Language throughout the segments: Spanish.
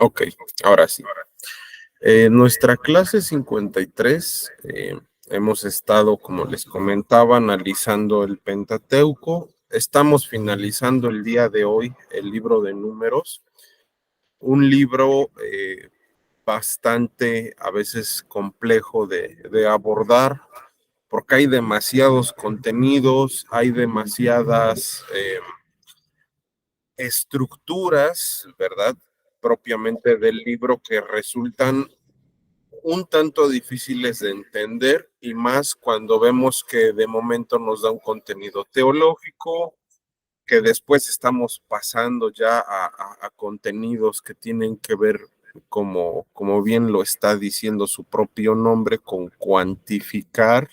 Ok, ahora sí. Nuestra clase 53, hemos estado, como les comentaba, analizando el Pentateuco. Estamos finalizando el día de hoy el libro de Números, un libro bastante a veces complejo de abordar, porque hay demasiados contenidos, hay demasiadas estructuras, ¿verdad? Propiamente del libro que resultan un tanto difíciles de entender y más cuando vemos que de momento nos da un contenido teológico, que después estamos pasando ya a contenidos que tienen que ver, como bien lo está diciendo su propio nombre, con cuantificar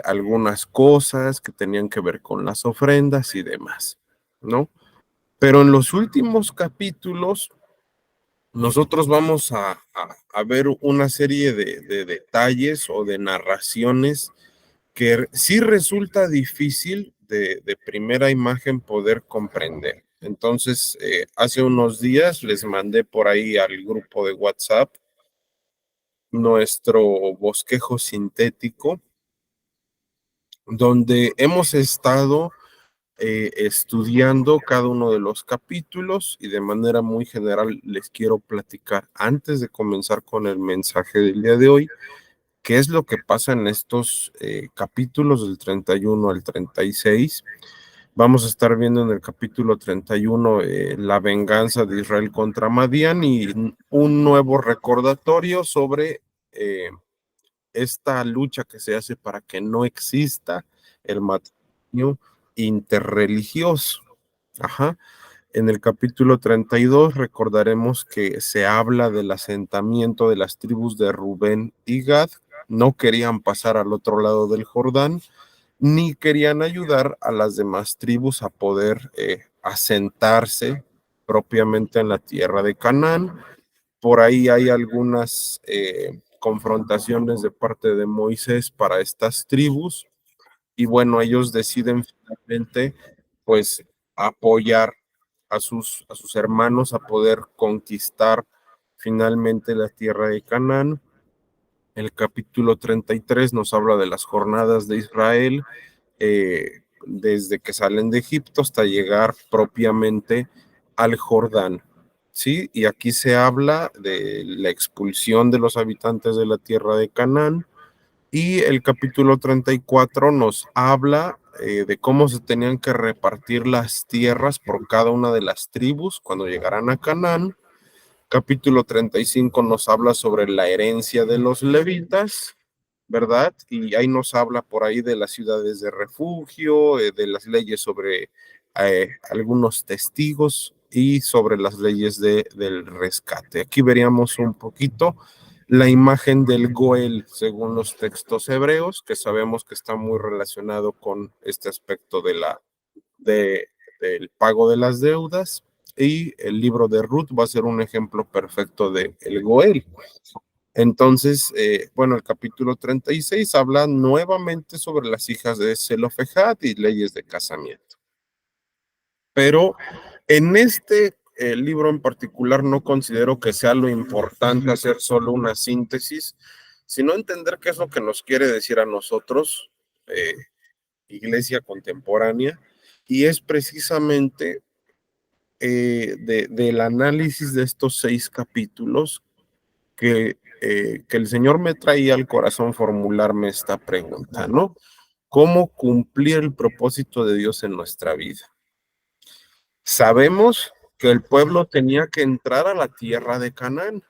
algunas cosas que tenían que ver con las ofrendas y demás, ¿no? Pero en los últimos capítulos nosotros vamos a ver una serie de detalles o de narraciones que sí resulta difícil de primera imagen poder comprender. Entonces, hace unos días les mandé por ahí al grupo de WhatsApp nuestro bosquejo sintético, donde hemos estado estudiando cada uno de los capítulos y de manera muy general les quiero platicar antes de comenzar con el mensaje del día de hoy, qué es lo que pasa en estos capítulos del 31 al 36. Vamos a estar viendo en el capítulo 31 la venganza de Israel contra Madián y un nuevo recordatorio sobre esta lucha que se hace para que no exista el matrimonio interreligioso. Ajá. En el capítulo 32 recordaremos que se habla del asentamiento de las tribus de Rubén y Gad. No querían pasar al otro lado del Jordán, ni querían ayudar a las demás tribus a poder asentarse propiamente en la tierra de Canaán. Por ahí hay algunas confrontaciones de parte de Moisés para estas tribus y bueno, ellos deciden finalmente pues apoyar a sus hermanos a poder conquistar finalmente la tierra de Canaán. El capítulo 33 nos habla de las jornadas de Israel, desde que salen de Egipto hasta llegar propiamente al Jordán. ¿Sí? Y aquí se habla de la expulsión de los habitantes de la tierra de Canaán. Y el capítulo 34 nos habla de cómo se tenían que repartir las tierras por cada una de las tribus cuando llegaran a Canaán. Capítulo 35 nos habla sobre la herencia de los levitas, ¿verdad? Y ahí nos habla por ahí de las ciudades de refugio, de las leyes sobre algunos testigos y sobre las leyes del rescate. Aquí veríamos un poquito la imagen del Goel según los textos hebreos, que sabemos que está muy relacionado con este aspecto de, del pago de las deudas. Y el libro de Ruth va a ser un ejemplo perfecto de el Goel. Entonces, bueno, el capítulo 36 habla nuevamente sobre las hijas de Zelofejad y leyes de casamiento. Pero en este libro en particular no considero que sea lo importante hacer solo una síntesis, sino entender qué es lo que nos quiere decir a nosotros, iglesia contemporánea, y es precisamente del análisis de estos 6 capítulos que el Señor me traía al corazón formularme esta pregunta, ¿no? ¿Cómo cumplir el propósito de Dios en nuestra vida? Sabemos que el pueblo tenía que entrar a la tierra de Canaán.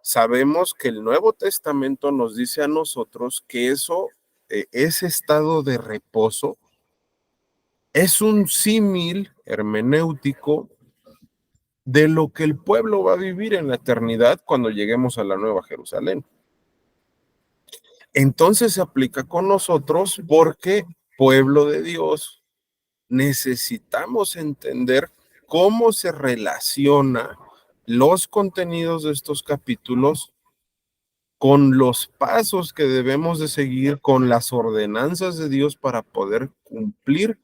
Sabemos que el Nuevo Testamento nos dice a nosotros que ese estado de reposo, es un símil hermenéutico de lo que el pueblo va a vivir en la eternidad cuando lleguemos a la Nueva Jerusalén. Entonces se aplica con nosotros porque, pueblo de Dios, necesitamos entender cómo se relaciona los contenidos de estos capítulos con los pasos que debemos de seguir, con las ordenanzas de Dios para poder cumplir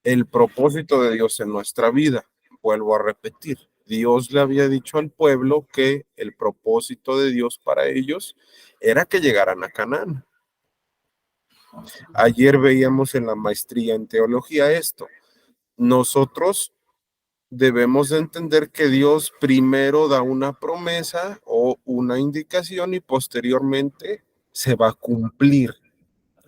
el propósito de Dios en nuestra vida. vuelvo a repetir, Dios le había dicho al pueblo que el propósito de Dios para ellos era que llegaran a Canaán. Ayer veíamos en la maestría en teología esto. Nosotros debemos de entender que Dios primero da una promesa o una indicación y posteriormente se va a cumplir.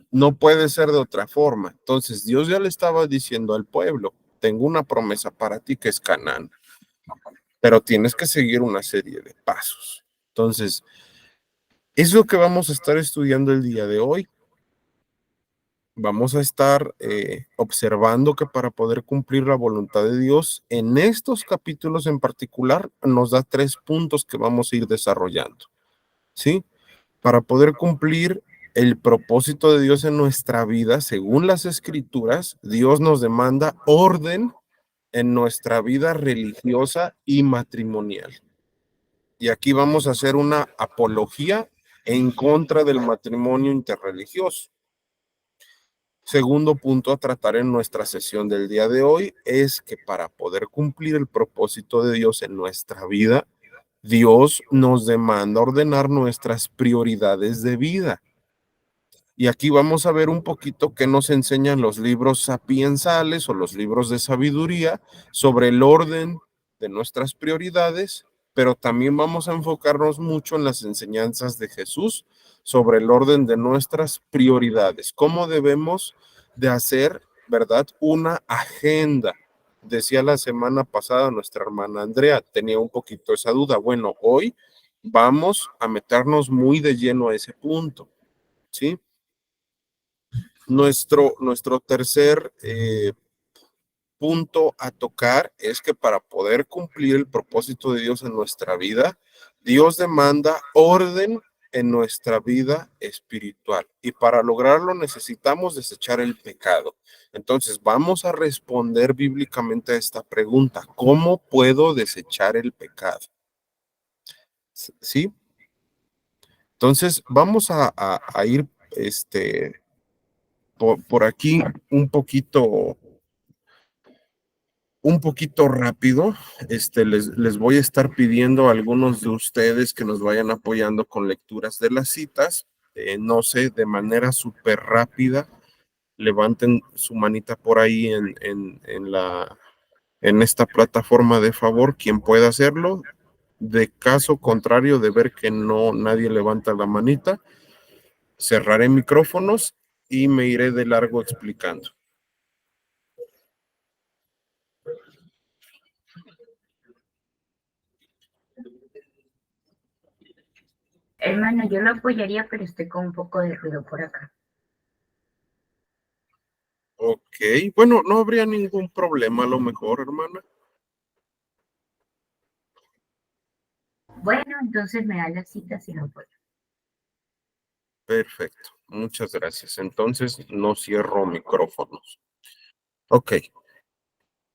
No puede ser de otra forma. Entonces Dios ya le estaba diciendo al pueblo, tengo una promesa para ti que es Canaán, pero tienes que seguir una serie de pasos. Entonces, es lo que vamos a estar estudiando el día de hoy. Vamos a estar observando que para poder cumplir la voluntad de Dios, en estos capítulos en particular, nos da 3 puntos que vamos a ir desarrollando, ¿sí? Para poder cumplir el propósito de Dios en nuestra vida, según las escrituras, Dios nos demanda orden en nuestra vida religiosa y matrimonial. Y aquí vamos a hacer una apología en contra del matrimonio interreligioso. Segundo punto a tratar en nuestra sesión del día de hoy es que para poder cumplir el propósito de Dios en nuestra vida, Dios nos demanda ordenar nuestras prioridades de vida. Y aquí vamos a ver un poquito qué nos enseñan los libros sapiensales o los libros de sabiduría sobre el orden de nuestras prioridades, pero también vamos a enfocarnos mucho en las enseñanzas de Jesús sobre el orden de nuestras prioridades, cómo debemos de hacer, ¿verdad? Una agenda. Decía la semana pasada nuestra hermana Andrea, tenía un poquito esa duda. Bueno, hoy vamos a meternos muy de lleno a ese punto, ¿sí? Nuestro tercer punto a tocar es que para poder cumplir el propósito de Dios en nuestra vida, Dios demanda orden en nuestra vida espiritual. Y para lograrlo necesitamos desechar el pecado. Entonces vamos a responder bíblicamente a esta pregunta. ¿Cómo puedo desechar el pecado? ¿Sí? Entonces vamos a ir por aquí un poquito rápido. Les voy a estar pidiendo a algunos de ustedes que nos vayan apoyando con lecturas de las citas. No sé, de manera súper rápida, levanten su manita por ahí en esta plataforma de favor, quien pueda hacerlo. De caso contrario de ver que no nadie levanta la manita, cerraré micrófonos y me iré de largo explicando. Hermano, yo lo apoyaría, pero estoy con un poco de ruido por acá. Ok, bueno, no habría ningún problema a lo mejor, hermana. Bueno, entonces me da la cita si no puedo. Perfecto, muchas gracias. Entonces no cierro micrófonos. Ok,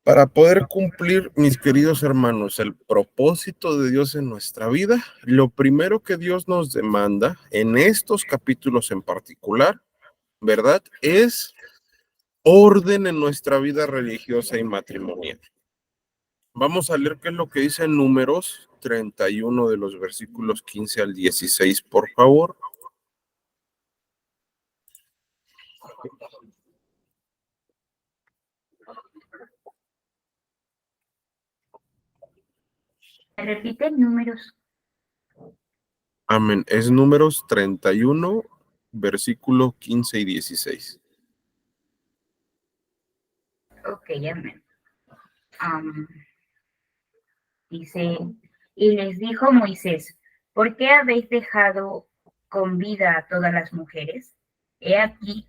para poder cumplir, mis queridos hermanos, el propósito de Dios en nuestra vida, lo primero que Dios nos demanda en estos capítulos en particular, ¿verdad? Es orden en nuestra vida religiosa y matrimonial. Vamos a leer qué es lo que dice en Números 31 de los versículos 15 al 16, por favor. ¿Me repiten números? Amén. Es Números 31, versículo 15 y 16. Ok, amén. Dice, y les dijo Moisés, ¿por qué habéis dejado con vida a todas las mujeres? He aquí,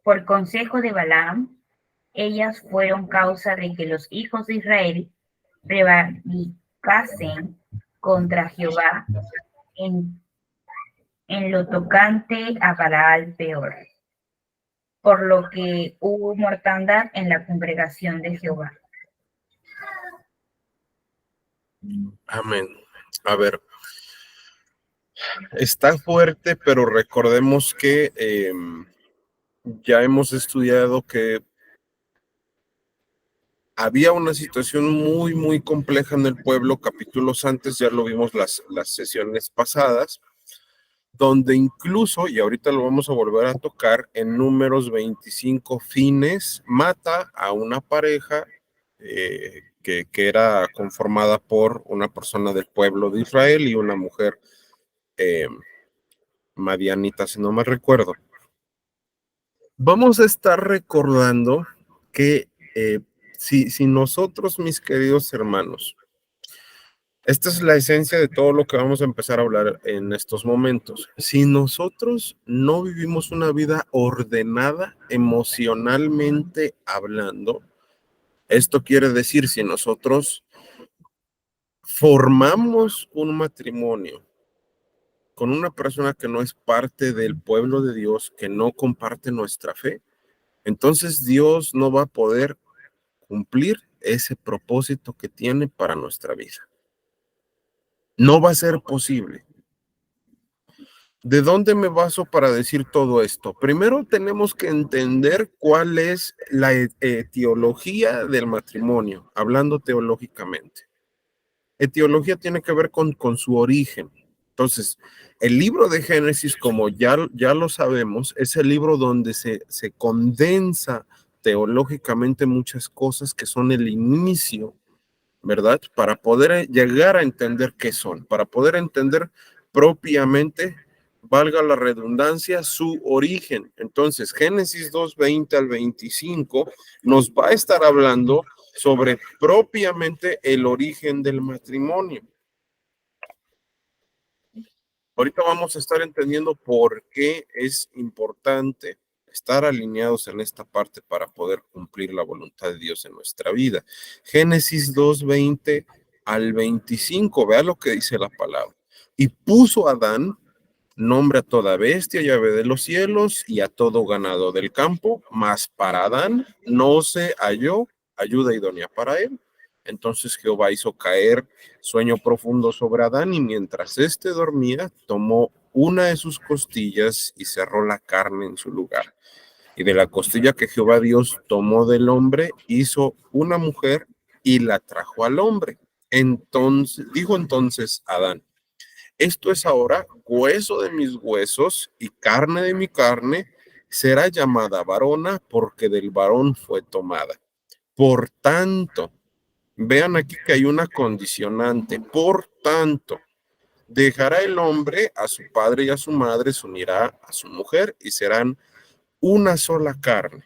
por consejo de Balaam, ellas fueron causa de que los hijos de Israel prevaricasen contra Jehová en, en lo tocante a Baal peor, por lo que hubo mortandad en la congregación de Jehová. Amén. A ver, está fuerte, pero recordemos que ya hemos estudiado que Había una situación muy, muy compleja en el pueblo, capítulos antes, ya lo vimos las sesiones pasadas, donde incluso, y ahorita lo vamos a volver a tocar, en Números 25 Fines mata a una pareja que era conformada por una persona del pueblo de Israel y una mujer eh, madianita, si no me recuerdo. Vamos a estar recordando que si nosotros, mis queridos hermanos, esta es la esencia de todo lo que vamos a empezar a hablar en estos momentos. Si nosotros no vivimos una vida ordenada emocionalmente hablando, esto quiere decir si nosotros formamos un matrimonio con una persona que no es parte del pueblo de Dios, que no comparte nuestra fe, entonces Dios no va a poder cumplir ese propósito que tiene para nuestra vida. No va a ser posible. ¿De dónde me baso para decir todo esto? Primero tenemos que entender cuál es la etiología del matrimonio, hablando teológicamente. Etiología tiene que ver con su origen. Entonces, el libro de Génesis, como ya lo sabemos, es el libro donde se condensa teológicamente muchas cosas que son el inicio, ¿verdad? Para poder llegar a entender qué son, para poder entender propiamente, valga la redundancia, su origen. Entonces, Génesis 2:20 al 25 nos va a estar hablando sobre propiamente el origen del matrimonio. Ahorita vamos a estar entendiendo por qué es importante estar alineados en esta parte para poder cumplir la voluntad de Dios en nuestra vida. Génesis 2:20 al 25, vea lo que dice la palabra. Y puso Adán nombre a toda bestia y ave de los cielos y a todo ganado del campo, mas para Adán no se halló ayuda idónea para él. Entonces Jehová hizo caer sueño profundo sobre Adán y mientras éste dormía, tomó una de sus costillas y cerró la carne en su lugar. Y de la costilla que Jehová Dios tomó del hombre, hizo una mujer y la trajo al hombre. Entonces, dijo entonces Adán, esto es ahora hueso de mis huesos y carne de mi carne, será llamada varona porque del varón fue tomada. Por tanto, vean aquí que hay una condicionante. Por tanto, dejará el hombre a su padre y a su madre, se unirá a su mujer y serán una sola carne.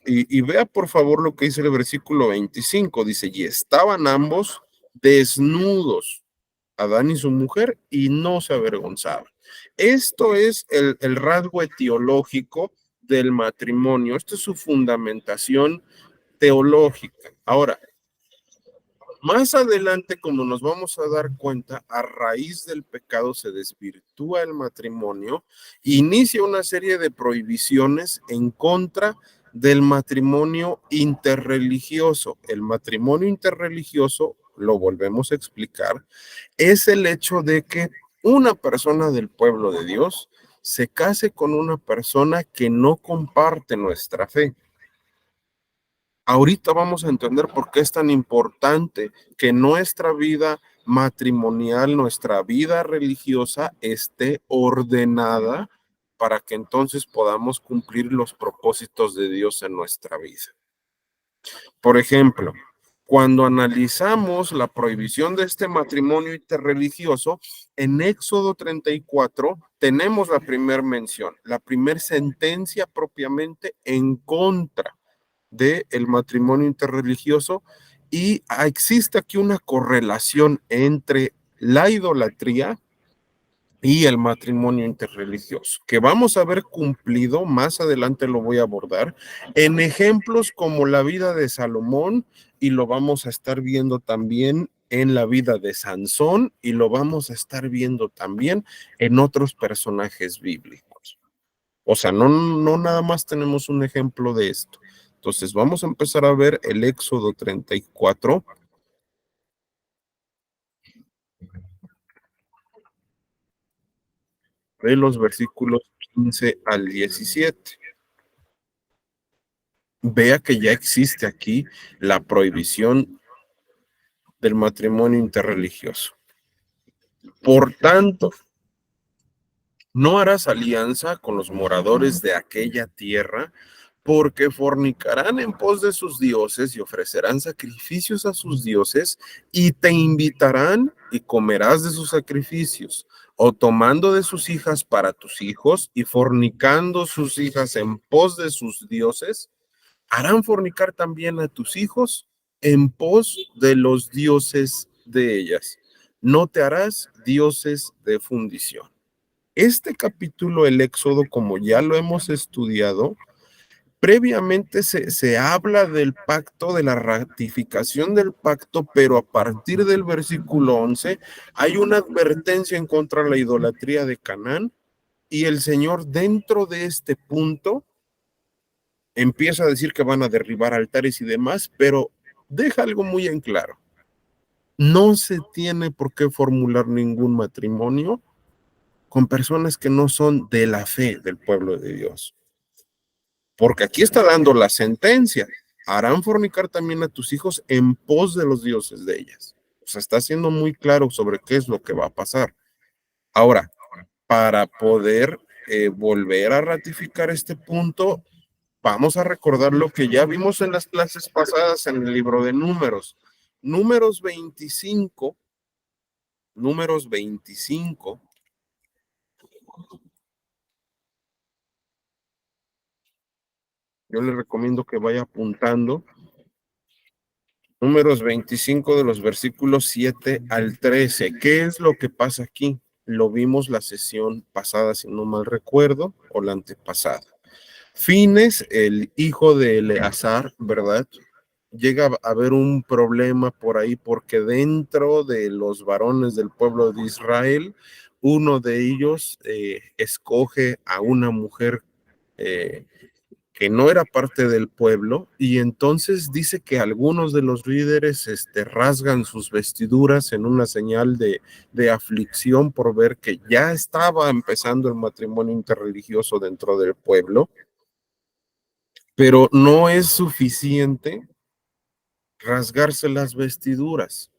Y vea por favor lo que dice el versículo 25. Dice, y estaban ambos desnudos, Adán y su mujer, y no se avergonzaban. Esto es el rasgo etiológico del matrimonio. Esto es su fundamentación teológica. Ahora, más adelante, como nos vamos a dar cuenta, a raíz del pecado se desvirtúa el matrimonio, inicia una serie de prohibiciones en contra del matrimonio interreligioso. El matrimonio interreligioso, lo volvemos a explicar, es el hecho de que una persona del pueblo de Dios se case con una persona que no comparte nuestra fe. Ahorita vamos a entender por qué es tan importante que nuestra vida matrimonial, nuestra vida religiosa esté ordenada para que entonces podamos cumplir los propósitos de Dios en nuestra vida. Por ejemplo, cuando analizamos la prohibición de este matrimonio interreligioso, en Éxodo 34 tenemos la primera mención, la primera sentencia propiamente en contra del matrimonio interreligioso y existe aquí una correlación entre la idolatría y el matrimonio interreligioso, que vamos a ver cumplido, más adelante lo voy a abordar, en ejemplos como la vida de Salomón y lo vamos a estar viendo también en la vida de Sansón y lo vamos a estar viendo también en otros personajes bíblicos. O sea, no nada más tenemos un ejemplo de esto. Entonces vamos a empezar a ver el Éxodo 34 de los versículos 15 al 17. vea que ya existe aquí la prohibición del matrimonio interreligioso. Por tanto, no harás alianza con los moradores de aquella tierra, porque fornicarán en pos de sus dioses y ofrecerán sacrificios a sus dioses, y te invitarán y comerás de sus sacrificios, o tomando de sus hijas para tus hijos y fornicando sus hijas en pos de sus dioses, harán fornicar también a tus hijos en pos de los dioses de ellas. No te harás dioses de fundición. Este capítulo, el Éxodo, como ya lo hemos estudiado, previamente se habla del pacto, de la ratificación del pacto, pero a partir del versículo 11 hay una advertencia en contra de la idolatría de Canaán, y el Señor dentro de este punto empieza a decir que van a derribar altares y demás, pero deja algo muy en claro. No se tiene por qué formular ningún matrimonio con personas que no son de la fe del pueblo de Dios. Porque aquí está dando la sentencia. Harán fornicar también a tus hijos en pos de los dioses de ellas. O sea, está siendo muy claro sobre qué es lo que va a pasar. Ahora, para poder volver a ratificar este punto, vamos a recordar lo que ya vimos en las clases pasadas en el libro de Números. Números 25, Números 25. Yo le recomiendo que vaya apuntando. Números 25 de los versículos 7 al 13. ¿Qué es lo que pasa aquí? Lo vimos la sesión pasada, si no mal recuerdo, o la antepasada. Fines, el hijo de Eleazar, ¿verdad? Llega a haber un problema por ahí porque dentro de los varones del pueblo de Israel, uno de ellos escoge a una mujer que no era parte del pueblo, y entonces dice que algunos de los líderes rasgan sus vestiduras en una señal de aflicción por ver que ya estaba empezando el matrimonio interreligioso dentro del pueblo, pero no es suficiente rasgarse las vestiduras.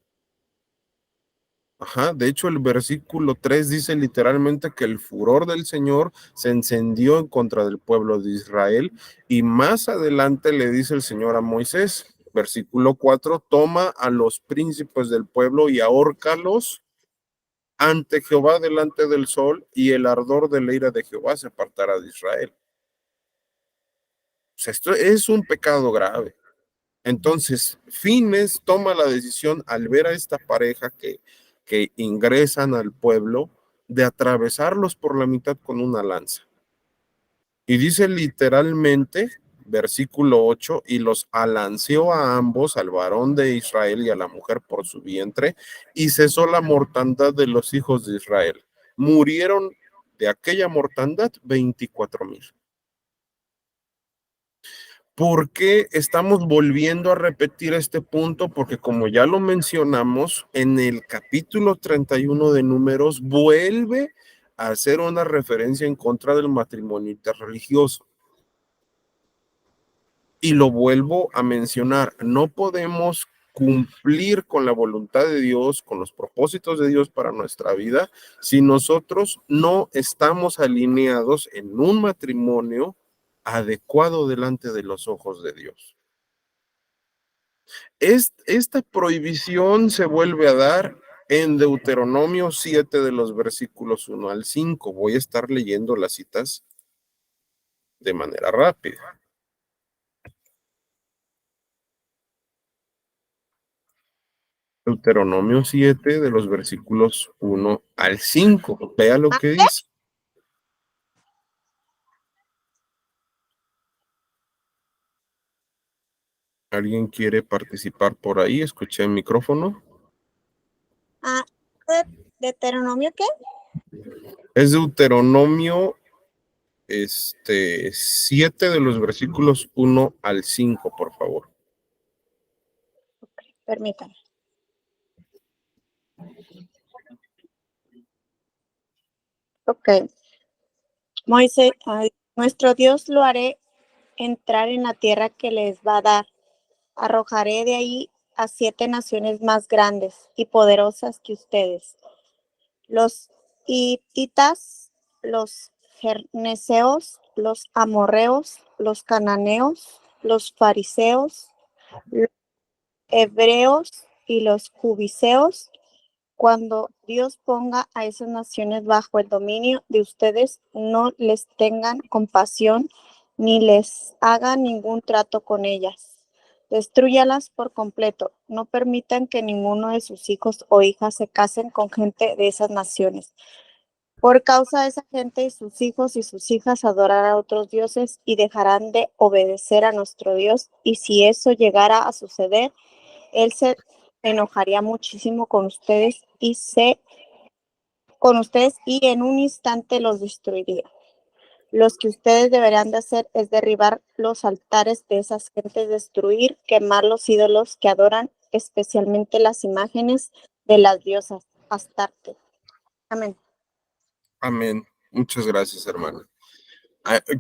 Ajá, de hecho el versículo 3 dice literalmente que el furor del Señor se encendió en contra del pueblo de Israel, y más adelante le dice el Señor a Moisés, versículo 4, toma a los príncipes del pueblo y ahórcalos ante Jehová delante del sol, y el ardor de la ira de Jehová se apartará de Israel. O sea, esto es un pecado grave. Entonces, Fines toma la decisión al ver a esta pareja que ingresan al pueblo de atravesarlos por la mitad con una lanza. Y dice literalmente, versículo 8, y los alanceó a ambos, al varón de Israel y a la mujer por su vientre, y cesó la mortandad de los hijos de Israel. Murieron de aquella mortandad 24,000. ¿Por qué estamos volviendo a repetir este punto? Porque como ya lo mencionamos, en el capítulo 31 de Números vuelve a hacer una referencia en contra del matrimonio interreligioso. Y lo vuelvo a mencionar, no podemos cumplir con la voluntad de Dios, con los propósitos de Dios para nuestra vida, si nosotros no estamos alineados en un matrimonio adecuado delante de los ojos de Dios. Esta prohibición se vuelve a dar en Deuteronomio 7 de los versículos 1 al 5. Voy a estar leyendo las citas de manera rápida. Deuteronomio 7 de los versículos 1 al 5. Vea lo que dice. ¿Alguien quiere participar por ahí? Escuché el micrófono. ¿Deuteronomio qué? Es Deuteronomio 7 de los versículos 1 al 5, por favor. Okay, permítame. Ok. Moisés, nuestro Dios lo haré entrar en la tierra que les va a dar. Arrojaré de ahí a 7 naciones más grandes y poderosas que ustedes: los hititas, los gerneseos, los amorreos, los cananeos, los fariseos, los hebreos y los jubiseos. Cuando Dios ponga a esas naciones bajo el dominio de ustedes, no les tengan compasión ni les hagan ningún trato con ellas. Destrúyalas por completo. No permitan que ninguno de sus hijos o hijas se casen con gente de esas naciones. Por causa de esa gente, sus hijos y sus hijas adorarán a otros dioses y dejarán de obedecer a nuestro Dios. Y si eso llegara a suceder, Él se enojaría muchísimo con ustedes y en un instante los destruiría. Lo que ustedes deberán de hacer es derribar los altares de esas gentes, destruir, quemar los ídolos que adoran, especialmente las imágenes de las diosas Astarte. Amén. Amén. Muchas gracias, hermano.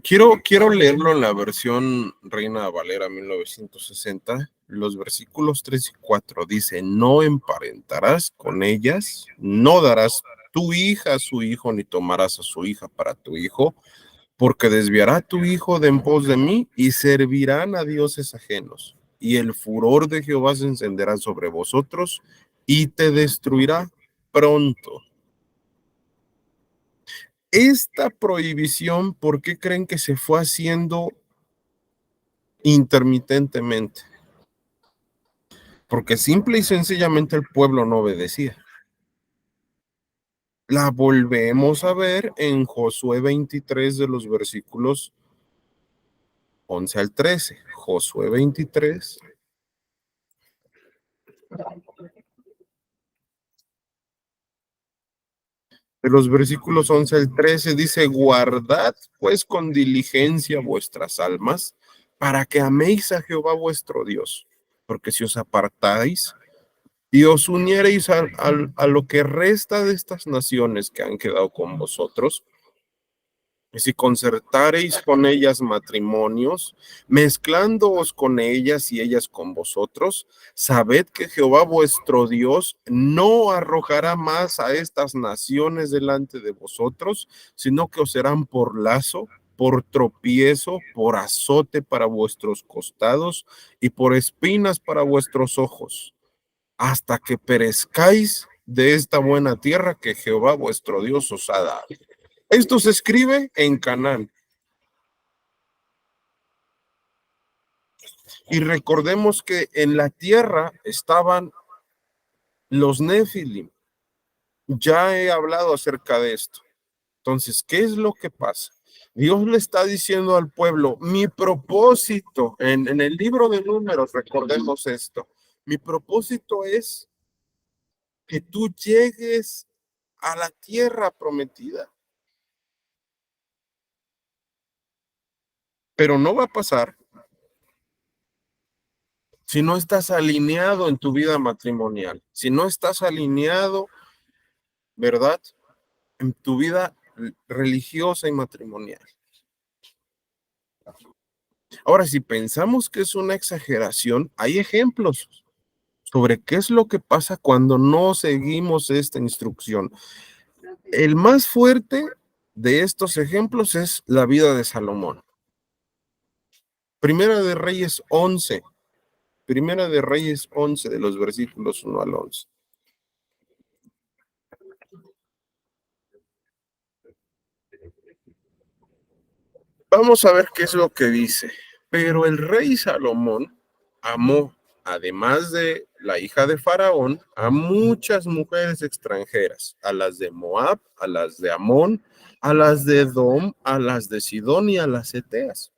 Quiero leerlo en la versión Reina Valera 1960, los versículos 3 y 4. Dice: no emparentarás con ellas, no darás tu hija a su hijo, ni tomarás a su hija para tu hijo, porque desviará tu hijo de en pos de mí y servirán a dioses ajenos. Y el furor de Jehová se encenderá sobre vosotros y te destruirá pronto. Esta prohibición, ¿por qué creen que se fue haciendo intermitentemente? Porque simple y sencillamente el pueblo no obedecía. La volvemos a ver en Josué 23 de los versículos 11 al 13. Josué 23. De los versículos 11 al 13 dice: guardad pues con diligencia vuestras almas, para que améis a Jehová vuestro Dios, porque si os apartáis y os uniereis a lo que resta de estas naciones que han quedado con vosotros, y si concertareis con ellas matrimonios, mezclándoos con ellas y ellas con vosotros, sabed que Jehová vuestro Dios no arrojará más a estas naciones delante de vosotros, sino que os serán por lazo, por tropiezo, por azote para vuestros costados y por espinas para vuestros ojos, hasta que perezcáis de esta buena tierra que Jehová vuestro Dios os ha dado. Esto se escribe en Canaán. Y recordemos que en la tierra estaban los Nefilim. Ya he hablado acerca de esto. Entonces, ¿qué es lo que pasa? Dios le está diciendo al pueblo: mi propósito, en el libro de Números, recordemos esto, mi propósito es que tú llegues a la tierra prometida. Pero no va a pasar si no estás alineado en tu vida matrimonial, si no estás alineado, ¿verdad?, en tu vida religiosa y matrimonial. Ahora, si pensamos que es una exageración, hay ejemplos sobre qué es lo que pasa cuando no seguimos esta instrucción. El más fuerte de estos ejemplos es la vida de Salomón. Primera de Reyes 11, Primera de Reyes 11, de los versículos 1 al 11. Vamos a ver qué es lo que dice. Pero el rey Salomón amó, además de la hija de Faraón, a muchas mujeres extranjeras, a las de Moab, a las de Amón, a las de Edom, a las de Sidón y a las Eteas,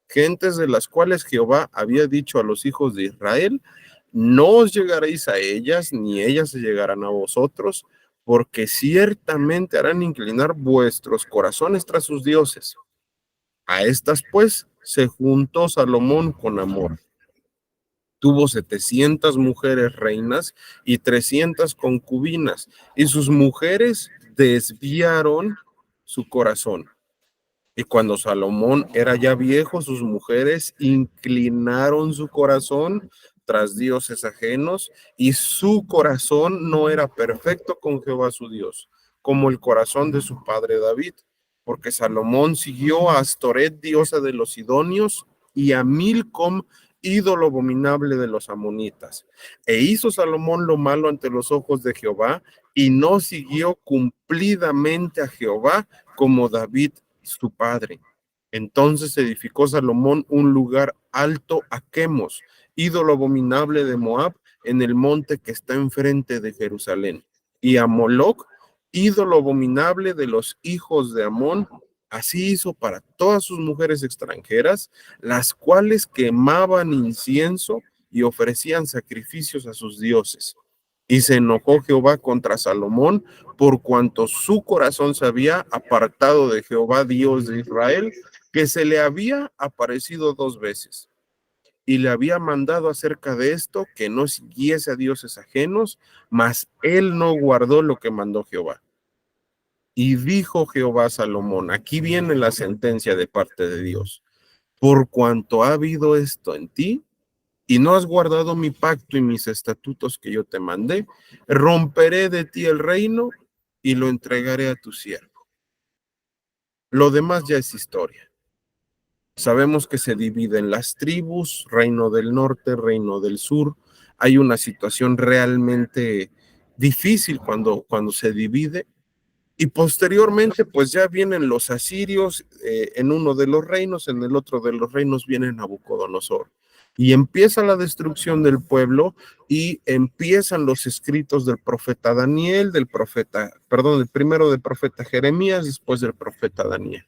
gentes de las cuales Jehová había dicho a los hijos de Israel: no os llegaréis a ellas, ni ellas se llegarán a vosotros, porque ciertamente harán inclinar vuestros corazones tras sus dioses. A estas, pues, se juntó Salomón con amor. Tuvo 700 mujeres reinas y 300 concubinas, y sus mujeres desviaron su corazón. Y cuando Salomón era ya viejo, sus mujeres inclinaron su corazón tras dioses ajenos, y su corazón no era perfecto con Jehová su Dios, como el corazón de su padre David, porque Salomón siguió a Astoret, diosa de los sidonios, y a Milcom, ídolo abominable de los amonitas. E hizo Salomón lo malo ante los ojos de Jehová, y no siguió cumplidamente a Jehová como David su padre. Entonces edificó Salomón un lugar alto a Quemos, ídolo abominable de Moab, en el monte que está enfrente de Jerusalén, y a Moloc, ídolo abominable de los hijos de Amón. Así hizo para todas sus mujeres extranjeras, las cuales quemaban incienso y ofrecían sacrificios a sus dioses. Y se enojó Jehová contra Salomón, por cuanto su corazón se había apartado de Jehová, Dios de Israel, que se le había aparecido 2 veces. Y le había mandado acerca de esto que no siguiese a dioses ajenos, mas él no guardó lo que mandó Jehová. Y dijo Jehová a Salomón, aquí viene la sentencia de parte de Dios: por cuanto ha habido esto en ti, y no has guardado mi pacto y mis estatutos que yo te mandé, romperé de ti el reino y lo entregaré a tu siervo. Lo demás ya es historia. Sabemos que se divide en las tribus, reino del norte, reino del sur. Hay una situación realmente difícil cuando se divide. Y posteriormente, pues ya vienen los asirios en uno de los reinos, en el otro de los reinos viene Nabucodonosor. Y empieza la destrucción del pueblo y empiezan los escritos del profeta Daniel, del primero del profeta Jeremías, después del profeta Daniel.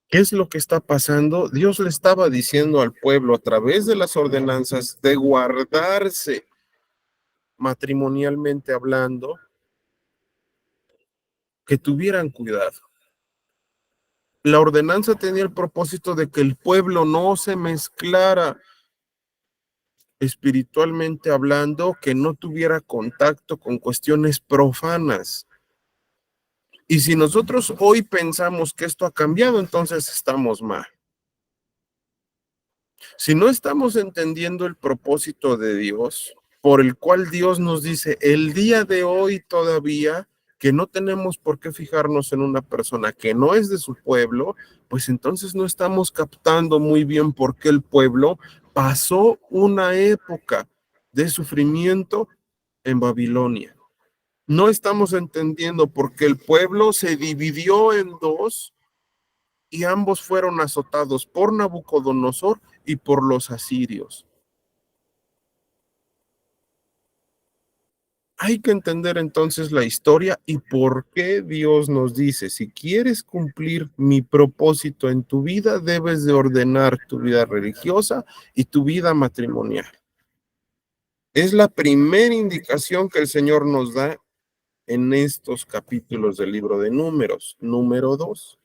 ¿Qué es lo que está pasando? Dios le estaba diciendo al pueblo a través de las ordenanzas de guardarse matrimonialmente hablando, que tuvieran cuidado. La ordenanza tenía el propósito de que el pueblo no se mezclara espiritualmente hablando, que no tuviera contacto con cuestiones profanas. Y si nosotros hoy pensamos que esto ha cambiado, entonces estamos mal. Si no estamos entendiendo el propósito de Dios, por el cual Dios nos dice el día de hoy todavía que no tenemos por qué fijarnos en una persona que no es de su pueblo, pues entonces no estamos captando muy bien por qué el pueblo pasó una época de sufrimiento en Babilonia. No estamos entendiendo por qué el pueblo se dividió en 2 y ambos fueron azotados por Nabucodonosor y por los asirios. Hay que entender entonces la historia y por qué Dios nos dice, si quieres cumplir mi propósito en tu vida, debes de ordenar tu vida religiosa y tu vida matrimonial. Es la primera indicación que el Señor nos da en estos capítulos del libro de Números. Número 2.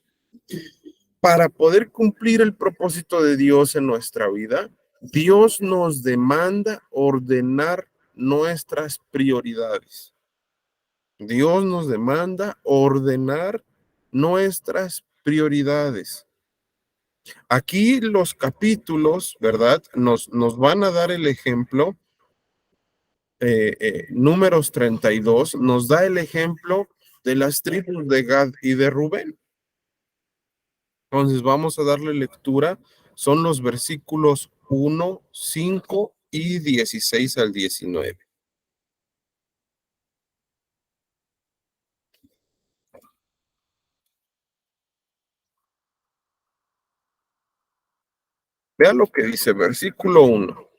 Para poder cumplir el propósito de Dios en nuestra vida, Dios nos demanda ordenar nuestras prioridades. Dios nos demanda ordenar nuestras prioridades. Aquí los capítulos, ¿verdad? Nos van a dar el ejemplo. Números 32 nos da el ejemplo de las tribus de Gad y de Rubén. Entonces vamos a darle lectura. Son los versículos 1, 5 y 16 al 19. Vea lo que dice versículo 1.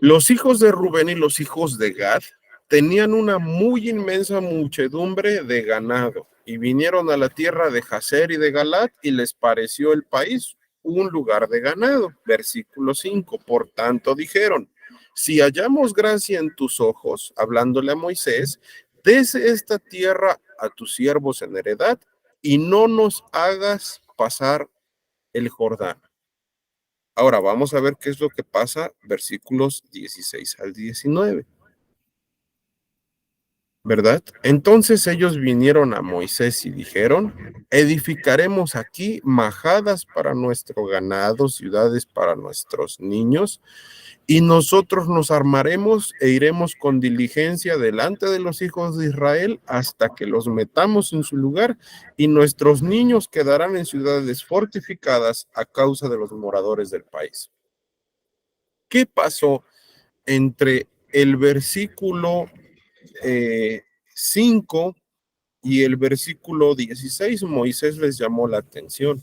Los hijos de Rubén y los hijos de Gad tenían una muy inmensa muchedumbre de ganado y vinieron a la tierra de Jazer y de Galat y les pareció el país un lugar de ganado. Versículo 5. Por tanto dijeron, si hallamos gracia en tus ojos, hablándole a Moisés, dese esta tierra a tus siervos en heredad y no nos hagas pasar el Jordán. Ahora vamos a ver qué es lo que pasa, versículos 16 al 19. ¿verdad? Entonces ellos vinieron a Moisés y dijeron, edificaremos aquí majadas para nuestro ganado, ciudades para nuestros niños, y nosotros nos armaremos e iremos con diligencia delante de los hijos de Israel hasta que los metamos en su lugar, y nuestros niños quedarán en ciudades fortificadas a causa de los moradores del país. ¿Qué pasó entre el versículo 5 y el versículo 16? Moisés les llamó la atención,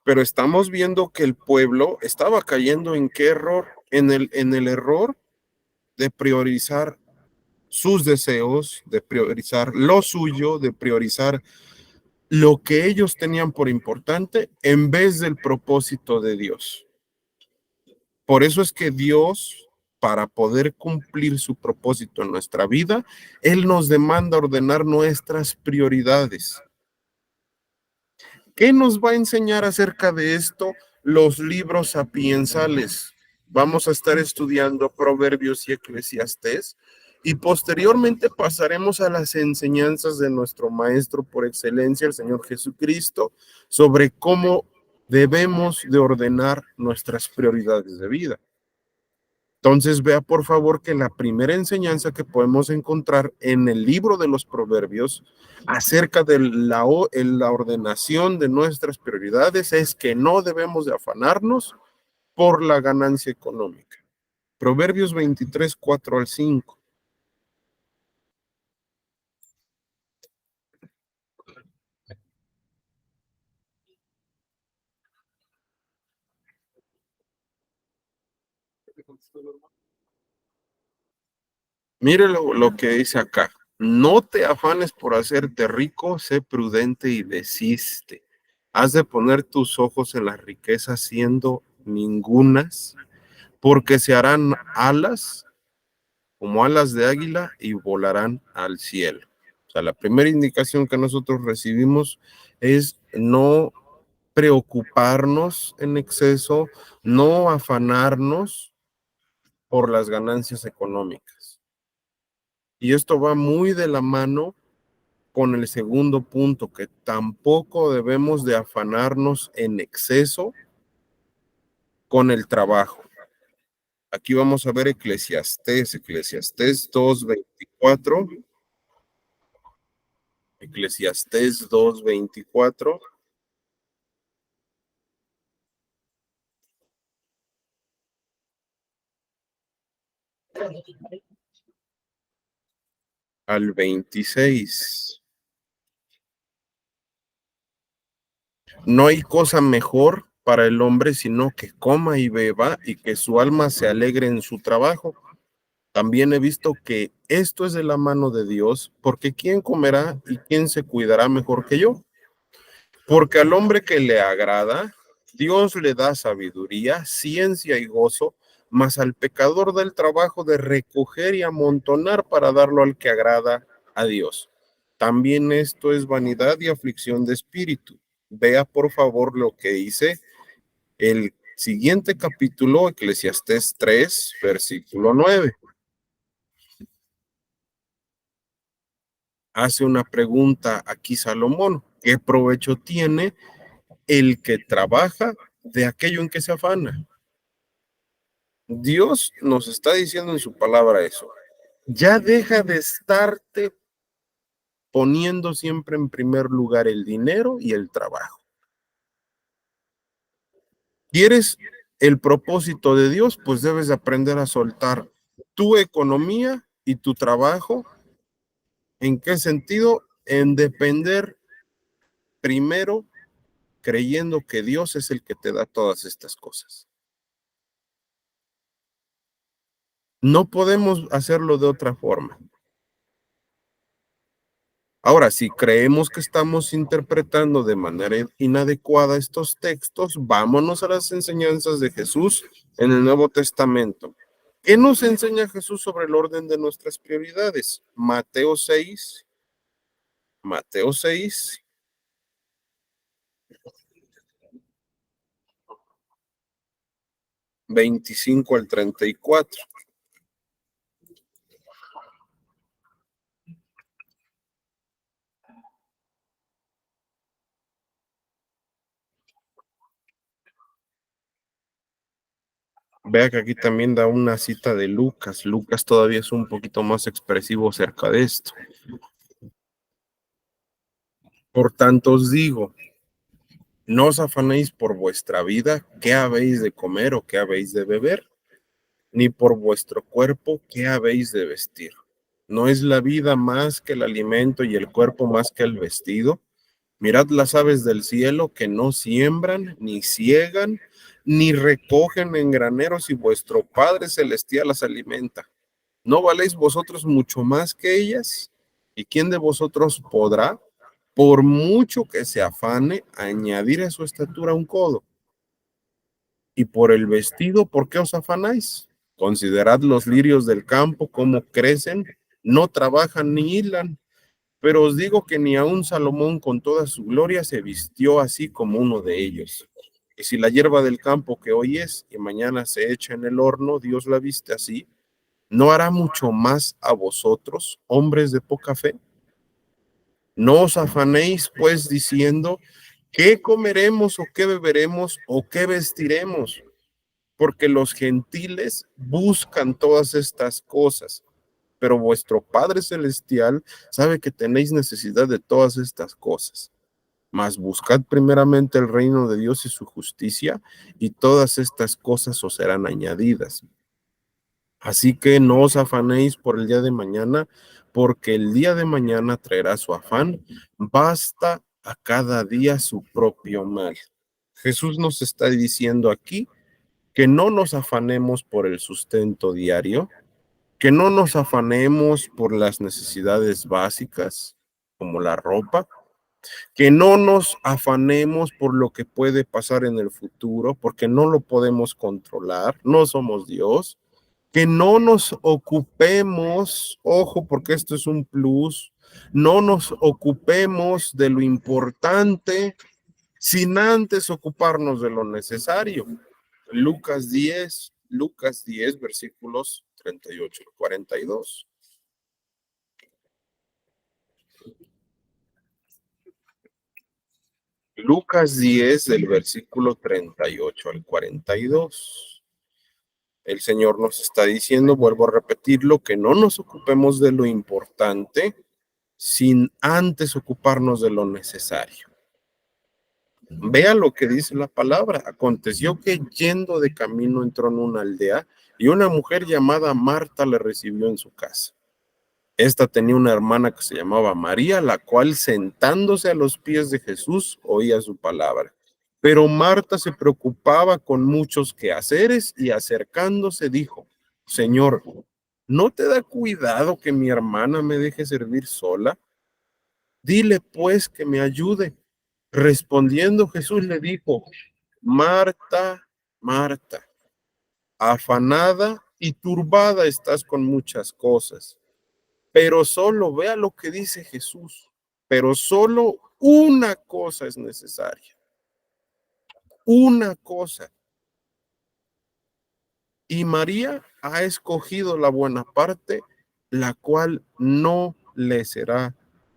pero estamos viendo que el pueblo estaba cayendo en qué error, en el error de priorizar sus deseos, de priorizar lo suyo, de priorizar lo que ellos tenían por importante en vez del propósito de Dios. Por eso es que Dios, para poder cumplir su propósito en nuestra vida, Él nos demanda ordenar nuestras prioridades. ¿Qué nos va a enseñar acerca de esto los libros sapiensales? Vamos a estar estudiando Proverbios y Eclesiastés y posteriormente pasaremos a las enseñanzas de nuestro maestro por excelencia, el Señor Jesucristo, sobre cómo debemos de ordenar nuestras prioridades de vida. Entonces vea por favor que la primera enseñanza que podemos encontrar en el libro de los Proverbios acerca de la ordenación de nuestras prioridades es que no debemos de afanarnos por la ganancia económica. Proverbios 23, 4 al 5. Mire lo que dice acá. No te afanes por hacerte rico, sé prudente y desiste. Has de poner tus ojos en las riquezas siendo ningunas, porque se harán alas como alas de águila y volarán al cielo. O sea, la primera indicación que nosotros recibimos es no preocuparnos en exceso, no afanarnos por las ganancias económicas. Y esto va muy de la mano con el segundo punto, que tampoco debemos de afanarnos en exceso con el trabajo. Aquí vamos a ver Eclesiastés 2:24. Eclesiastés 2:24 al 26. No hay cosa mejor para el hombre sino que coma y beba y que su alma se alegre en su trabajo. También he visto que esto es de la mano de Dios, porque ¿quién comerá y quién se cuidará mejor que yo? Porque al hombre que le agrada, Dios le da sabiduría, ciencia y gozo, mas al pecador da el trabajo de recoger y amontonar para darlo al que agrada a Dios. También esto es vanidad y aflicción de espíritu. Vea por favor lo que dice el siguiente capítulo, Eclesiastés 3, versículo 9. Hace una pregunta aquí Salomón: ¿qué provecho tiene el que trabaja de aquello en que se afana? Dios nos está diciendo en su palabra eso. Ya deja de estarte poniendo siempre en primer lugar el dinero y el trabajo. ¿Quieres el propósito de Dios? Pues debes de aprender a soltar tu economía y tu trabajo. ¿En qué sentido? En depender primero creyendo que Dios es el que te da todas estas cosas. No podemos hacerlo de otra forma. Ahora, si creemos que estamos interpretando de manera inadecuada estos textos, vámonos a las enseñanzas de Jesús en el Nuevo Testamento. ¿Qué nos enseña Jesús sobre el orden de nuestras prioridades? Mateo 6, 25 al 34. Vea que aquí también da una cita de Lucas. Lucas todavía es un poquito más expresivo acerca de esto. Por tanto os digo, no os afanéis por vuestra vida, qué habéis de comer o qué habéis de beber, ni por vuestro cuerpo, qué habéis de vestir. ¿No es la vida más que el alimento y el cuerpo más que el vestido? Mirad las aves del cielo que no siembran, ni ciegan, ni recogen en graneros, y vuestro Padre Celestial las alimenta. ¿No valéis vosotros mucho más que ellas? ¿Y quién de vosotros podrá, por mucho que se afane, añadir a su estatura un codo? Y por el vestido, ¿por qué os afanáis? Considerad los lirios del campo, cómo crecen, no trabajan ni hilan. Pero os digo que ni aun Salomón con toda su gloria se vistió así como uno de ellos. Y si la hierba del campo que hoy es y mañana se echa en el horno, Dios la viste así, ¿no hará mucho más a vosotros, hombres de poca fe? No os afanéis, pues, diciendo, ¿qué comeremos o qué beberemos o qué vestiremos? Porque los gentiles buscan todas estas cosas, pero vuestro Padre Celestial sabe que tenéis necesidad de todas estas cosas. Mas buscad primeramente el reino de Dios y su justicia, y todas estas cosas os serán añadidas. Así que no os afanéis por el día de mañana, porque el día de mañana traerá su afán. Basta a cada día su propio mal. Jesús nos está diciendo aquí que no nos afanemos por el sustento diario, que no nos afanemos por las necesidades básicas, como la ropa, que no nos afanemos por lo que puede pasar en el futuro, porque no lo podemos controlar, no somos Dios, que no nos ocupemos, ojo, porque esto es un plus, no nos ocupemos de lo importante sin antes ocuparnos de lo necesario. Lucas 10, versículos 38 y 42. Lucas 10, del versículo 38 al 42. El Señor nos está diciendo, vuelvo a repetirlo, que no nos ocupemos de lo importante sin antes ocuparnos de lo necesario. Vea lo que dice la palabra. Aconteció que yendo de camino entró en una aldea y una mujer llamada Marta le recibió en su casa. Esta tenía una hermana que se llamaba María, la cual sentándose a los pies de Jesús oía su palabra. Pero Marta se preocupaba con muchos quehaceres y acercándose dijo, Señor, ¿no te da cuidado que mi hermana me deje servir sola? Dile pues que me ayude. Respondiendo Jesús le dijo, Marta, Marta, afanada y turbada estás con muchas cosas, pero solo, vea lo que dice Jesús, pero solo una cosa es necesaria, una cosa. Y María ha escogido la buena parte, la cual no le será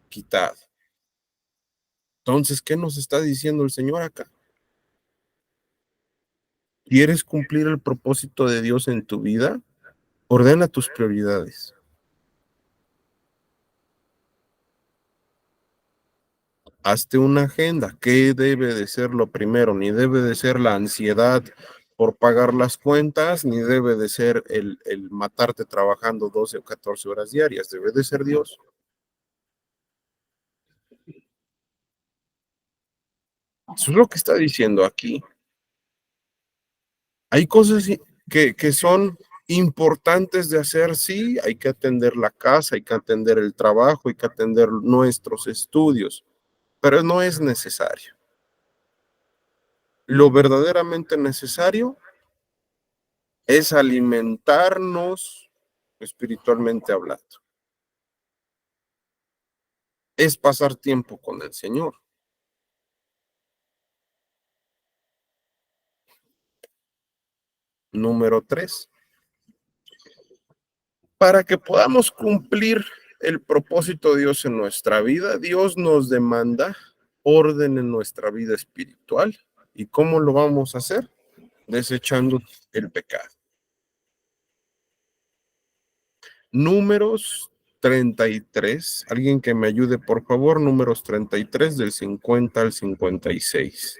quitada. Entonces, ¿qué nos está diciendo el Señor acá? ¿Quieres cumplir el propósito de Dios en tu vida? Ordena tus prioridades. Hazte una agenda. ¿Qué debe de ser lo primero? Ni debe de ser la ansiedad por pagar las cuentas, ni debe de ser el matarte trabajando 12 o 14 horas diarias. Debe de ser Dios. Eso es lo que está diciendo aquí. Hay cosas que son importantes de hacer, sí, hay que atender la casa, hay que atender el trabajo, hay que atender nuestros estudios, pero no es necesario. Lo verdaderamente necesario es alimentarnos espiritualmente hablando. Es pasar tiempo con el Señor. Número 3. Para que podamos cumplir el propósito de Dios en nuestra vida, Dios nos demanda orden en nuestra vida espiritual. ¿Y cómo lo vamos a hacer? desechando el pecado. Números 33, alguien que me ayude, por favor, números 33 del 50 al 56.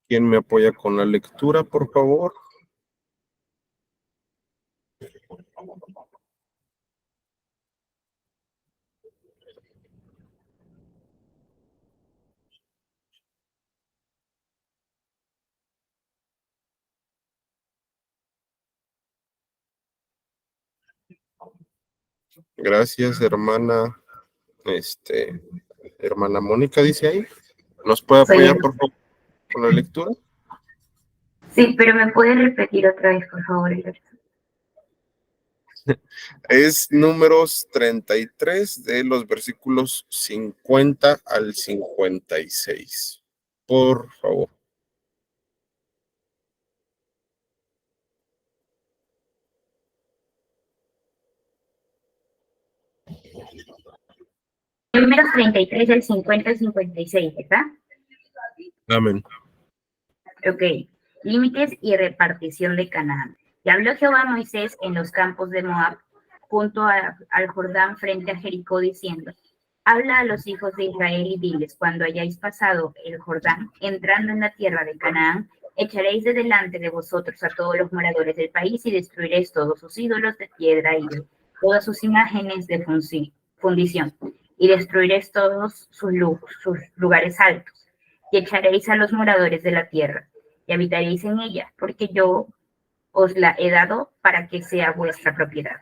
¿Quién me apoya con la lectura, por favor? Gracias, hermana. Hermana Mónica dice ahí. ¿Nos puede apoyar, por favor, con la lectura? Sí, pero ¿me puedes repetir otra vez, por favor? Es números 33 de los versículos 50 al 56. Por favor. Números 33 del 50 al 56, ¿verdad? Amén. Ok. Límites y repartición de Canaán. Y habló Jehová a Moisés en los campos de Moab, junto al Jordán frente a Jericó, diciendo: habla a los hijos de Israel y diles: cuando hayáis pasado el Jordán, entrando en la tierra de Canaán, echaréis de delante de vosotros a todos los moradores del país y destruiréis todos sus ídolos de piedra y todas sus imágenes de fundición, y destruiréis todos sus lugares altos, y echaréis a los moradores de la tierra, y habitaréis en ella, porque yo os la he dado para que sea vuestra propiedad.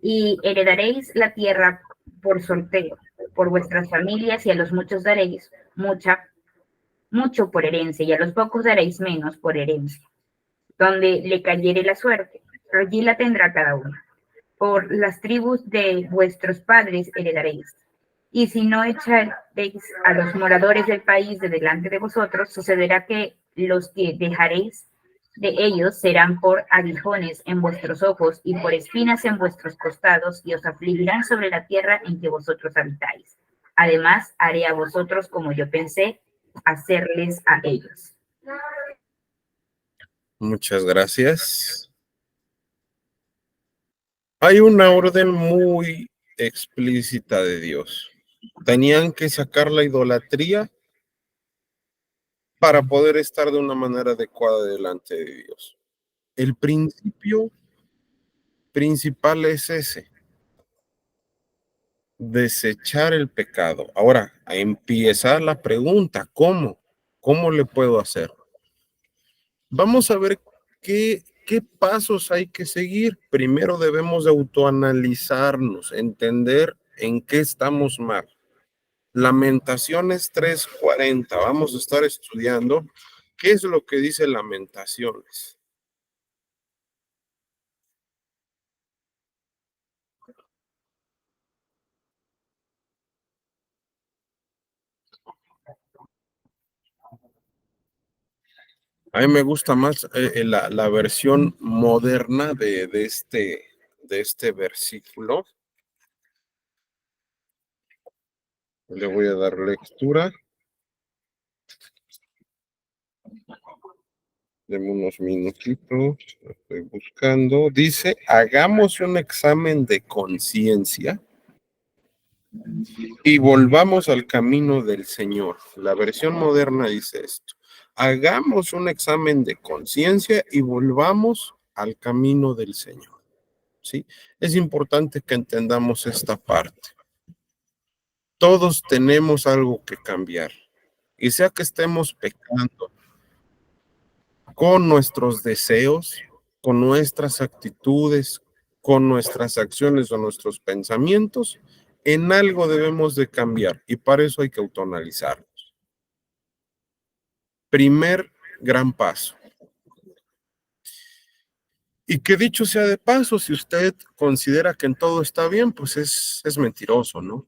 Y heredaréis la tierra por sorteo, por vuestras familias, y a los muchos daréis mucho por herencia, y a los pocos daréis menos por herencia. Donde le cayere la suerte, allí la tendrá cada uno. Por las tribus de vuestros padres heredaréis. Y si no echaréis a los moradores del país de delante de vosotros, sucederá que los que dejaréis de ellos serán por aguijones en vuestros ojos y por espinas en vuestros costados, y os afligirán sobre la tierra en que vosotros habitáis. Además, haré a vosotros como yo pensé hacerles a ellos. Muchas gracias. Hay una orden muy explícita de Dios. Tenían que sacar la idolatría para poder estar de una manera adecuada delante de Dios. El principio principal es ese: desechar el pecado. Ahora, empieza la pregunta: ¿cómo? ¿Cómo le puedo hacer? Vamos a ver qué pasos hay que seguir. Primero debemos de autoanalizarnos, entender en qué estamos mal. Lamentaciones 3:40. Vamos a estar estudiando qué es lo que dice Lamentaciones. A mí me gusta más la versión moderna de este versículo. Le voy a dar lectura. Deme unos minutitos, lo estoy buscando. Dice: hagamos un examen de conciencia y volvamos al camino del Señor. La versión moderna dice esto: hagamos un examen de conciencia y volvamos al camino del Señor. ¿Sí? Es importante que entendamos esta parte. Todos tenemos algo que cambiar, y sea que estemos pecando con nuestros deseos, con nuestras actitudes, con nuestras acciones o nuestros pensamientos, en algo debemos de cambiar, y para eso hay que autoanalizarnos. Primer gran paso. Y que dicho sea de paso, si usted considera que en todo está bien, pues es mentiroso, ¿no?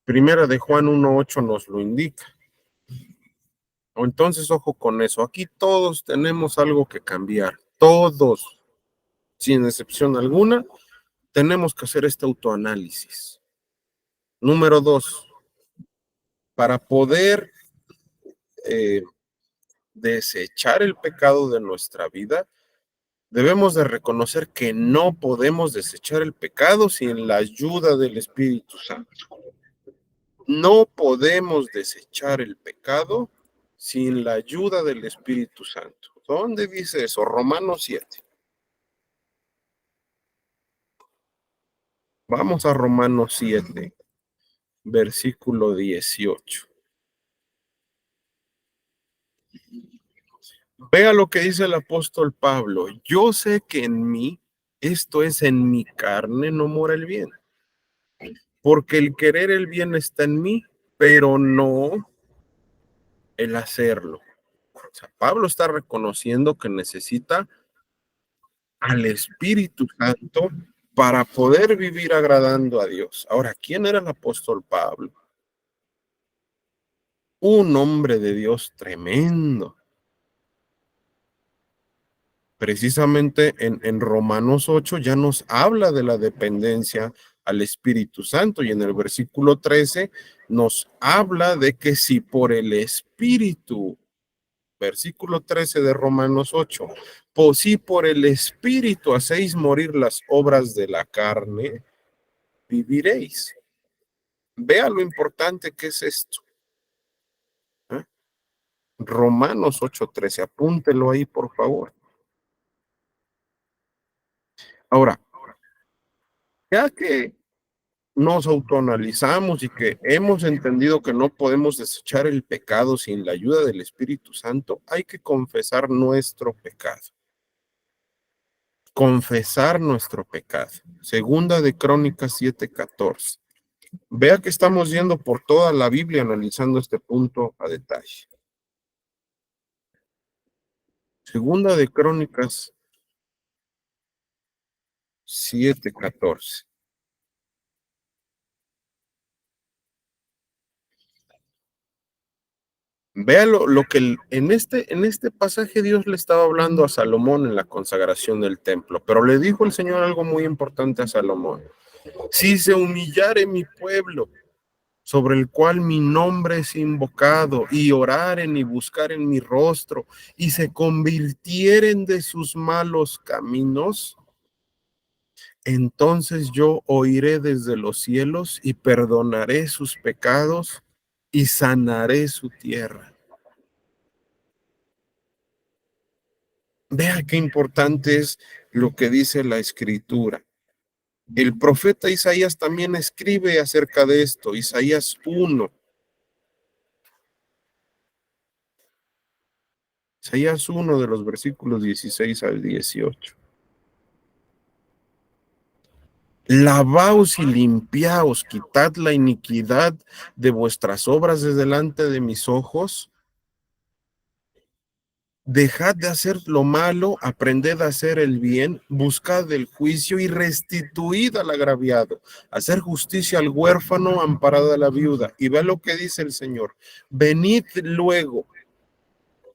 Primera de Juan 1:8 nos lo indica. Entonces, ojo con eso. Aquí todos tenemos algo que cambiar. Todos, sin excepción alguna, tenemos que hacer este autoanálisis. Número 2, para poder desechar el pecado de nuestra vida, debemos de reconocer que no podemos desechar el pecado sin la ayuda del Espíritu Santo. No podemos desechar el pecado sin la ayuda del Espíritu Santo. ¿Dónde dice eso? Romanos 7. Vamos a Romanos 7, versículo 18. Vea lo que dice el apóstol Pablo. Yo sé que en mí, esto es en mi carne, no mora el bien. Porque el querer el bien está en mí, pero no el hacerlo. O sea, Pablo está reconociendo que necesita al Espíritu Santo para poder vivir agradando a Dios. Ahora, ¿quién era el apóstol Pablo? Un hombre de Dios tremendo. Precisamente en Romanos 8 ya nos habla de la dependencia al Espíritu Santo y en el versículo 13 nos habla de que si por el Espíritu, versículo 13 de Romanos 8, pues si por el Espíritu hacéis morir las obras de la carne, viviréis. Vea lo importante que es esto. ¿Eh? Romanos 8:13, apúntelo ahí, por favor. Ahora, ya que nos autoanalizamos y que hemos entendido que no podemos desechar el pecado sin la ayuda del Espíritu Santo, hay que confesar nuestro pecado. Confesar nuestro pecado. Segunda de Crónicas 7:14. Vea que estamos yendo por toda la Biblia analizando este punto a detalle. Segunda de Crónicas 7:14. Vea lo que en este pasaje Dios le estaba hablando a Salomón en la consagración del templo, pero le dijo el Señor algo muy importante a Salomón. Si se humillare mi pueblo, sobre el cual mi nombre es invocado, y oraren y buscaren mi rostro, y se convirtieren de sus malos caminos, entonces yo oiré desde los cielos y perdonaré sus pecados y sanaré su tierra. Vea qué importante es lo que dice la Escritura. El profeta Isaías también escribe acerca de esto, Isaías 1. Isaías 1 de los versículos 16 al 18. Lavaos y limpiaos, quitad la iniquidad de vuestras obras de delante de mis ojos. Dejad de hacer lo malo, aprended a hacer el bien, buscad el juicio y restituid al agraviado, hacer justicia al huérfano, amparad a la viuda. Y ve lo que dice el Señor. Venid luego,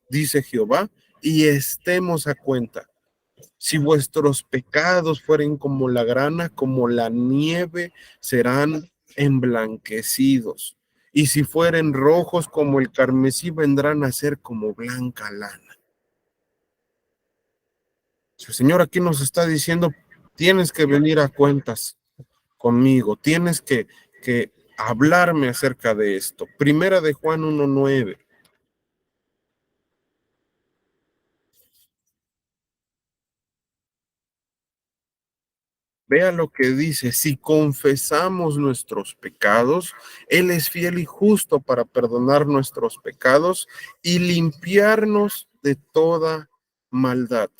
dice Jehová, y estemos a cuenta. Si vuestros pecados fueren como la grana, como la nieve, serán emblanquecidos. Y si fueren rojos como el carmesí, vendrán a ser como blanca lana. El Señor aquí nos está diciendo, tienes que venir a cuentas conmigo, tienes que hablarme acerca de esto. Primera de Juan 1:9. Vea lo que dice, si confesamos nuestros pecados, Él es fiel y justo para perdonar nuestros pecados y limpiarnos de toda maldad.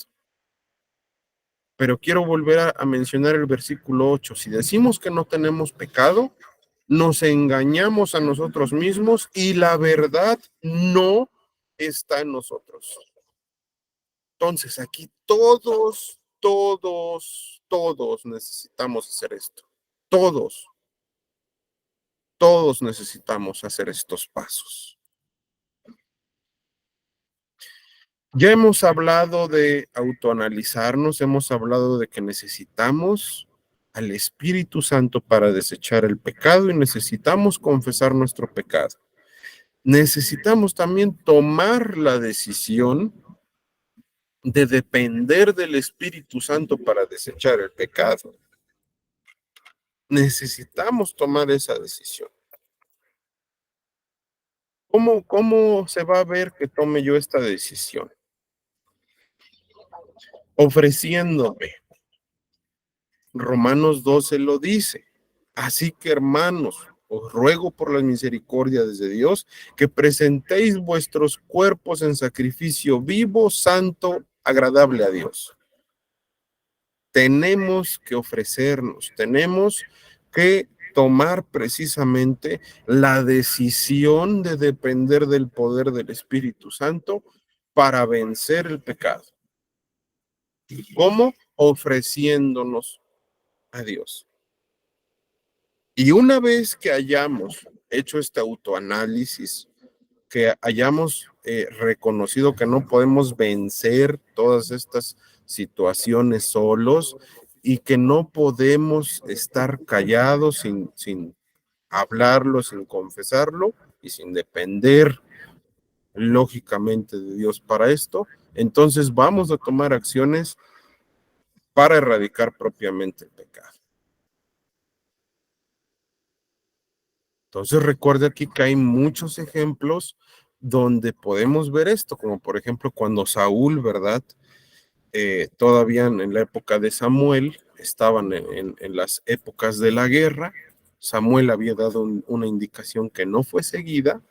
Pero quiero volver a mencionar el versículo 8. Si decimos que no tenemos pecado, nos engañamos a nosotros mismos y la verdad no está en nosotros. Entonces, aquí todos necesitamos hacer esto. Todos necesitamos hacer estos pasos. Ya hemos hablado de autoanalizarnos, hemos hablado de que necesitamos al Espíritu Santo para desechar el pecado y necesitamos confesar nuestro pecado. Necesitamos también tomar la decisión de depender del Espíritu Santo para desechar el pecado. Necesitamos tomar esa decisión. ¿Cómo se va a ver que tome yo esta decisión? Ofreciéndome. Romanos 12 lo dice. Así que, hermanos, os ruego por la misericordia de Dios que presentéis vuestros cuerpos en sacrificio vivo, santo, agradable a Dios. Tenemos que ofrecernos, tenemos que tomar precisamente la decisión de depender del poder del Espíritu Santo para vencer el pecado. ¿Cómo? Ofreciéndonos a Dios. Y una vez que hayamos hecho este autoanálisis, que hayamos reconocido que no podemos vencer todas estas situaciones solos y que no podemos estar callados sin hablarlo, sin confesarlo y sin depender lógicamente de Dios para esto, entonces vamos a tomar acciones para erradicar propiamente el pecado. Entonces recuerde aquí que hay muchos ejemplos donde podemos ver esto, como por ejemplo cuando Saúl, ¿verdad? Todavía en la época de Samuel, estaban en las épocas de la guerra. Samuel había dado una indicación que no fue seguida,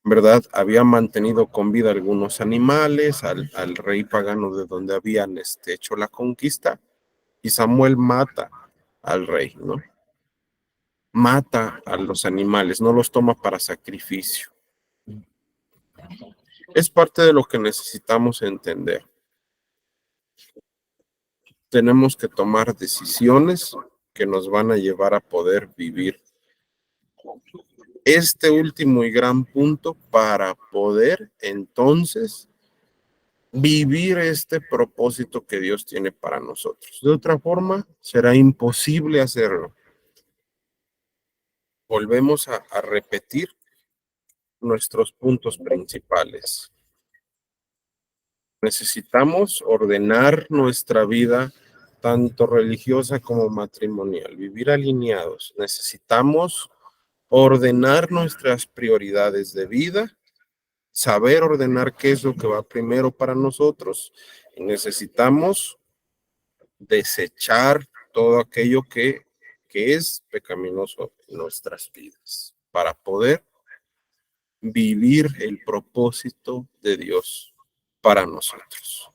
¿verdad? Había mantenido con vida algunos animales, al rey pagano de donde habían hecho la conquista, y Samuel mata al rey, ¿no? Mata a los animales, no los toma para sacrificio. Es parte de lo que necesitamos entender. Tenemos que tomar decisiones que nos van a llevar a poder vivir este último y gran punto para poder entonces vivir este propósito que Dios tiene para nosotros. De otra forma, será imposible hacerlo. Volvemos a repetir nuestros puntos principales. Necesitamos ordenar nuestra vida, tanto religiosa como matrimonial, vivir alineados. Necesitamos ordenar nuestras prioridades de vida, saber ordenar qué es lo que va primero para nosotros, y necesitamos desechar todo aquello que es pecaminoso en nuestras vidas para poder vivir el propósito de Dios para nosotros.